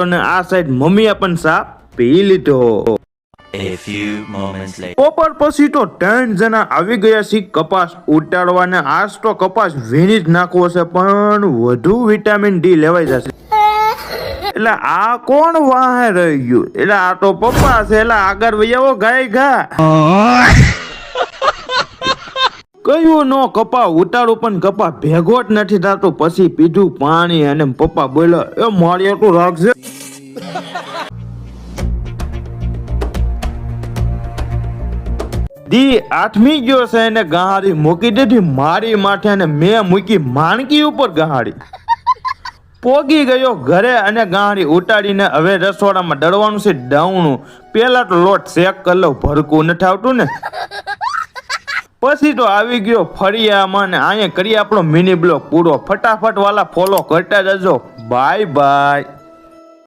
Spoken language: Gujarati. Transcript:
અને આ સાઈડ મમ્મીએ પણ સા પી લીધો. A few moments later. બપોર પછી તો 3 જણા આવી ગયા છે કપાસ ઉતારવાને. આજ તો કપાસ વીણી જ નાખવો છે પણ વધુ વિટામિન ડી લેવાઈ જશે. એટલે આ કોણ વાહે રહી ગયું? એટલે આ તો પપ્પા છે. એટલે આગળ વૈયાવો ગાય ઘા કયું નો કપા ઉતારું પણ કપા ભેગો જ નથી થતો. પછી પીધું પાણી અને પપ્પા બોલ્યો એ મારી તો રાખજે. દી આઠમી ગયો છે એને ગહાડી મૂકી દીધી મારી માથે અને મેં મૂકી માણકી ઉપર ગહાડી. પોગી ગયો ઘરે અને ગાડી ઉતાડીને હવે રસોડામાં દળવાનું છે ડાવણું. પેલા તો લોટ શેક કરી લઉં, ભરકું નથી આવતું ને. પછી તો આવી ગયો ફળિયામાં ને અહીંયા કરીએ આપણો મિની બ્લોગ પૂરો. ફટાફટ વાલા ફોલો કરતા જજો. Bye bye.